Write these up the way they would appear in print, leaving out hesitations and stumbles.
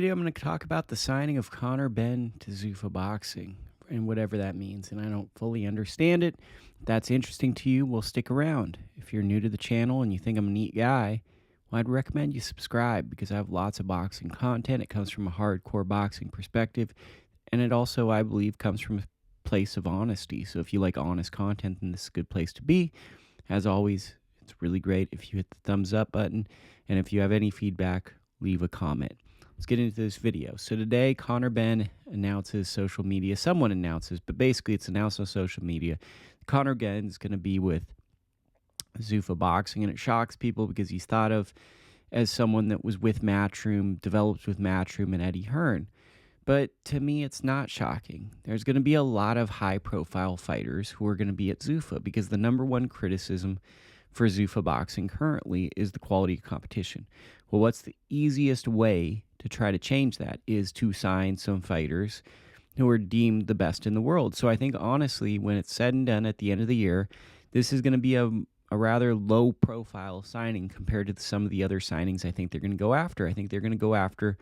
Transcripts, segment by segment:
Video, I'm going to talk about the signing of Conor Benn to Zuffa Boxing and whatever that means. And I don't fully understand it. If that's interesting to you, well, stick around. If you're new to the channel and you think I'm a neat guy, well, I'd recommend you subscribe because I have lots of boxing content. It comes from a hardcore boxing perspective. And it also, I believe, comes from a place of honesty. So if you like honest content, then this is a good place to be. As always, it's really great if you hit the thumbs up button. And if you have any feedback, leave a comment. Let's get into this video. So today, Conor Benn announces social media. Someone announces, but basically it's announced on social media. Conor Benn is going to be with Zuffa Boxing, and it shocks people because he's thought of as someone that was with Matchroom, developed with Matchroom and Eddie Hearn. But to me, it's not shocking. There's going to be a lot of high-profile fighters who are going to be at Zuffa because the number one criticism for Zuffa Boxing currently is the quality of competition. Well, what's the easiest way to try to change that is to sign some fighters who are deemed the best in the world. So I think, honestly, when it's said and done at the end of the year, this is going to be a rather low-profile signing compared to some of the other signings I think they're going to go after. I think they're going to go after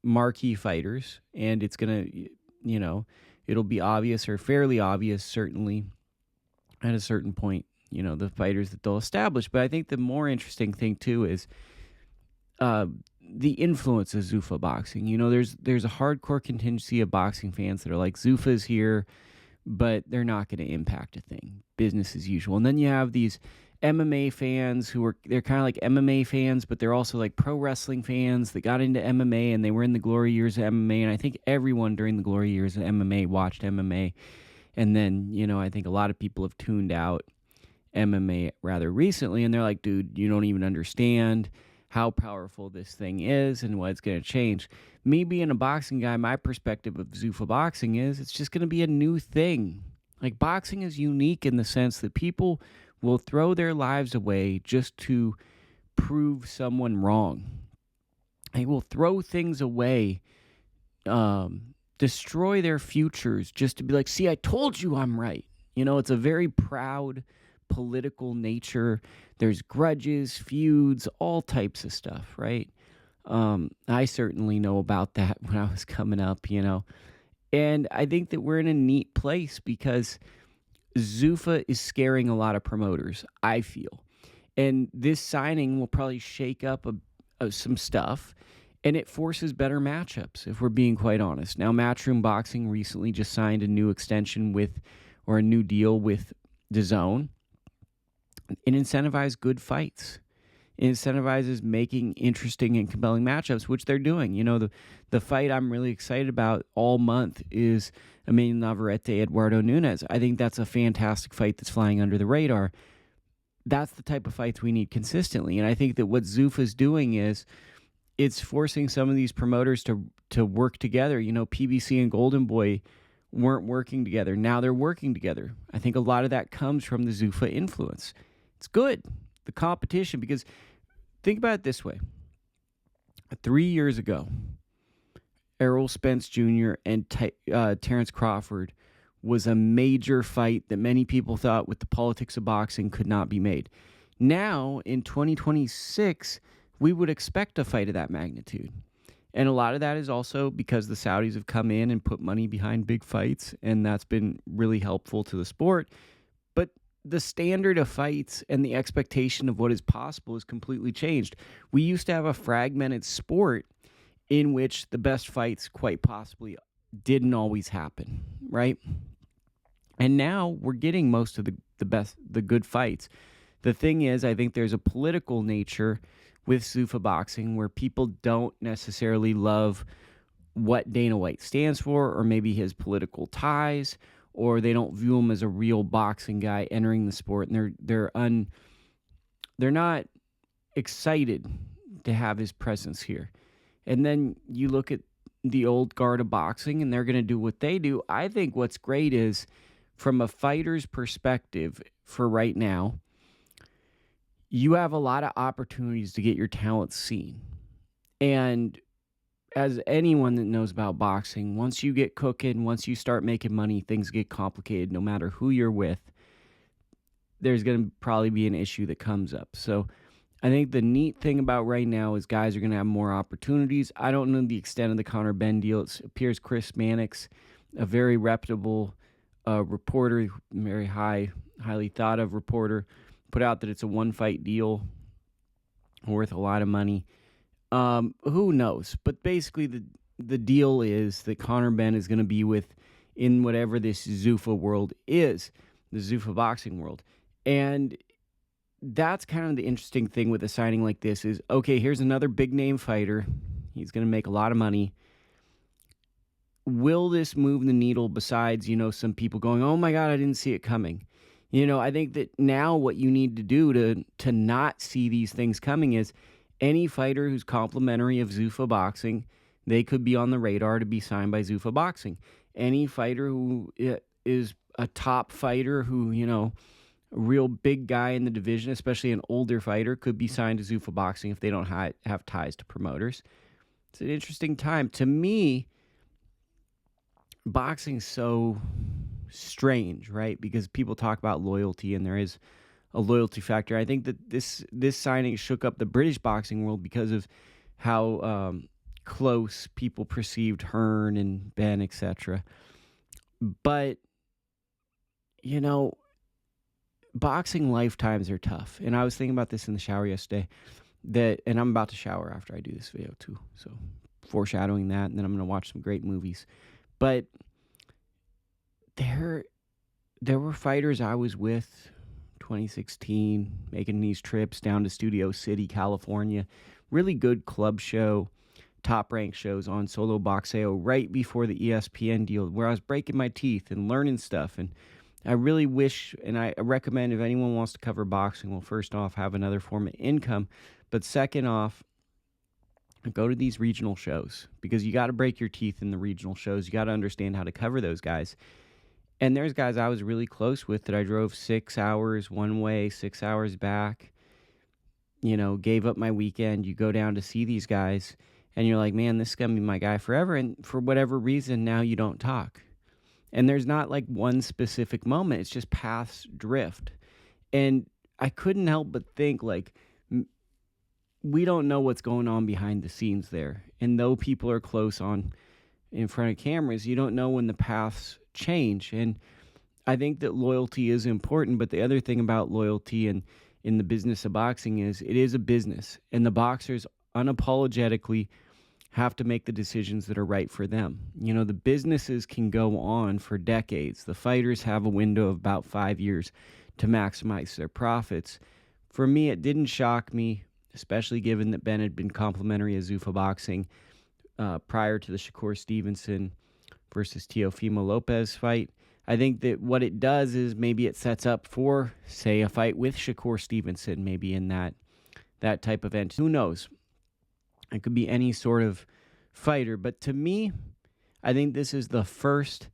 marquee fighters, and it's going to, it'll be obvious or fairly obvious, certainly, at a certain point, the fighters that they'll establish. But I think the more interesting thing, too, is the influence of Zuffa Boxing. There's a hardcore contingency of boxing fans that are like, Zuffa's here, but they're not going to impact a thing. Business as usual. And then you have these MMA fans they're kind of like MMA fans, but they're also like pro wrestling fans that got into MMA and they were in the glory years of MMA. And I think everyone during the glory years of MMA watched MMA. And then, I think a lot of people have tuned out MMA rather recently, and they're like, dude, you don't even understand how powerful this thing is and what it's going to change. Me being a boxing guy, my perspective of Zuffa Boxing is it's just going to be a new thing. Like, boxing is unique in the sense that people will throw their lives away just to prove someone wrong. They will throw things away, destroy their futures just to be like, see, I told you I'm right. It's a very proud political nature. There's grudges, feuds, all types of stuff, right? I certainly know about that when I was coming up, And I think that we're in a neat place because Zuffa is scaring a lot of promoters, I feel. And this signing will probably shake up some stuff, and it forces better matchups, if we're being quite honest. Now, Matchroom Boxing recently just signed a new extension or a new deal with DAZN. It incentivizes good fights. It incentivizes making interesting and compelling matchups, which they're doing. The fight I'm really excited about all month is Emmanuel Navarrete, Eduardo Nunes. I think that's a fantastic fight that's flying under the radar. That's the type of fights we need consistently. And I think that what Zuffa's doing is it's forcing some of these promoters to work together. PBC and Golden Boy weren't working together. Now they're working together. I think a lot of that comes from the Zuffa influence. It's good, the competition, because think about it this way. 3 years ago, Errol Spence Jr. and Terrence Crawford was a major fight that many people thought, with the politics of boxing, could not be made. Now, in 2026, we would expect a fight of that magnitude. And a lot of that is also because the Saudis have come in and put money behind big fights, and that's been really helpful to the sport. But the standard of fights and the expectation of what is possible has completely changed. We used to have a fragmented sport in which the best fights quite possibly didn't always happen, right? And now we're getting most of the good fights. The thing is, I think there's a political nature with Zuffa Boxing where people don't necessarily love what Dana White stands for, or maybe his political ties, or they don't view him as a real boxing guy entering the sport, and they're not excited to have his presence here. And then you look at the old guard of boxing, and they're going to do what they do. I think what's great is, from a fighter's perspective for right now, you have a lot of opportunities to get your talent seen. And as anyone that knows about boxing, once you get cooking, once you start making money, things get complicated. No matter who you're with, there's going to probably be an issue that comes up. So I think the neat thing about right now is guys are going to have more opportunities. I don't know the extent of the Conor Benn deal. It appears Chris Mannix, a very reputable reporter, very highly thought of reporter, put out that it's a one fight deal worth a lot of money. Who knows? But basically, the deal is that Conor Benn is going to be in whatever this Zuffa world is, the Zuffa Boxing world, and that's kind of the interesting thing with a signing like this is, okay, here's another big name fighter. He's going to make a lot of money. Will this move the needle besides, some people going, oh my God, I didn't see it coming. I think that now what you need to do to not see these things coming is any fighter who's complimentary of Zuffa Boxing, they could be on the radar to be signed by Zuffa Boxing. Any fighter who is a top fighter who, a real big guy in the division, especially an older fighter, could be signed to Zuffa Boxing if they don't have ties to promoters. It's an interesting time. To me, boxing's so strange, right? Because people talk about loyalty, and there is a loyalty factor. I think that this signing shook up the British boxing world because of how close people perceived Hearn and Benn, etc. But, boxing lifetimes are tough. And I was thinking about this in the shower yesterday, and I'm about to shower after I do this video too. So foreshadowing that, and then I'm going to watch some great movies. But there were fighters I was with 2016, making these trips down to Studio City, California, really good club show, top ranked shows on Solo Boxeo right before the ESPN deal, where I was breaking my teeth and learning stuff. And I really wish, and I recommend if anyone wants to cover boxing, well, first off, have another form of income. But second off, go to these regional shows, because you got to break your teeth in the regional shows. You got to understand how to cover those guys. And there's guys I was really close with that I drove 6 hours one way, 6 hours back, gave up my weekend. You go down to see these guys, and you're like, man, this is going to be my guy forever. And for whatever reason, now you don't talk. And there's not like one specific moment. It's just paths drift. And I couldn't help but think, like, we don't know what's going on behind the scenes there. And though people are close in front of cameras, you don't know when the paths change. And I think that loyalty is important. But the other thing about loyalty and in the business of boxing is it is a business. And the boxers unapologetically have to make the decisions that are right for them. The businesses can go on for decades. The fighters have a window of about 5 years to maximize their profits. For me, it didn't shock me, especially given that Ben had been complimentary of Zuffa Boxing prior to the Shakur Stevenson versus Teofimo Lopez fight. I think that what it does is maybe it sets up for, say, a fight with Shakur Stevenson, maybe in that type of event. Who knows? It could be any sort of fighter. But to me, I think this is the first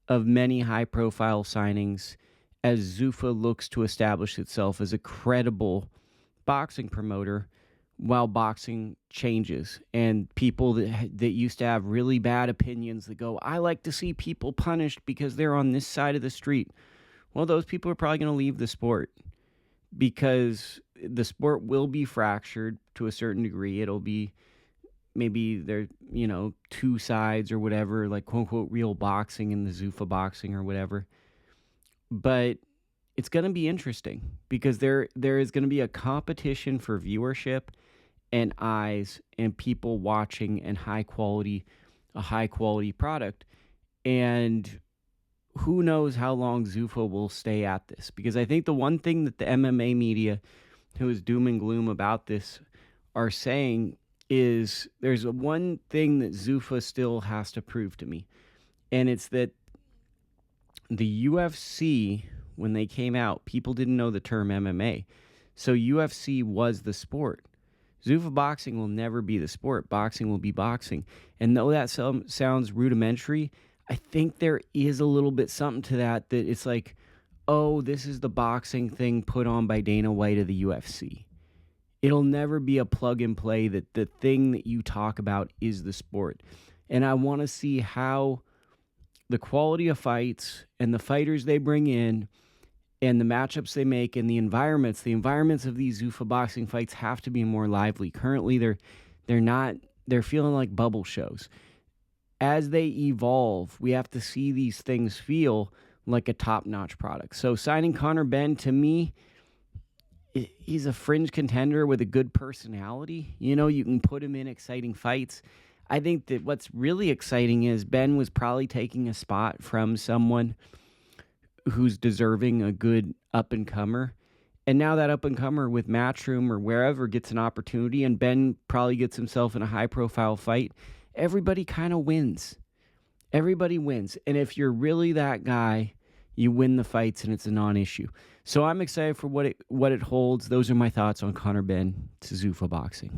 of many high-profile signings as Zuffa looks to establish itself as a credible boxing promoter while boxing changes. And people that used to have really bad opinions that go, I like to see people punished because they're on this side of the street. Well, those people are probably going to leave the sport, because the sport will be fractured to a certain degree. It'll be maybe there, two sides or whatever, like quote unquote real boxing and the Zuffa Boxing or whatever. But it's going to be interesting because there is going to be a competition for viewership and eyes and people watching and a high quality product. And who knows how long Zuffa will stay at this, because I think the one thing that the MMA media, who is doom and gloom about this, are saying is there's one thing that Zuffa still has to prove to me. And it's that the UFC, when they came out, people didn't know the term MMA. So UFC was the sport. Zuffa Boxing will never be the sport. Boxing will be boxing. And though that sounds rudimentary, I think there is a little bit something to that it's like, oh, this is the boxing thing put on by Dana White of the UFC. It'll never be a plug and play that the thing that you talk about is the sport. And I want to see how the quality of fights and the fighters they bring in and the matchups they make and the environments of these Zuffa boxing fights have to be more lively. Currently, they're not. They're feeling like bubble shows. As they evolve, we have to see these things feel like a top-notch product. So signing Conor Benn, to me, he's a fringe contender with a good personality. You know, you can put him in exciting fights. I think that what's really exciting is Ben was probably taking a spot from someone who's deserving a good up-and-comer. And now that up-and-comer with Matchroom or wherever gets an opportunity, and Ben probably gets himself in a high-profile fight, everybody kind of wins. Everybody wins. And if you're really that guy, you win the fights and it's a non-issue. So I'm excited for what it holds. Those are my thoughts on Conor Benn to Zuffa Boxing.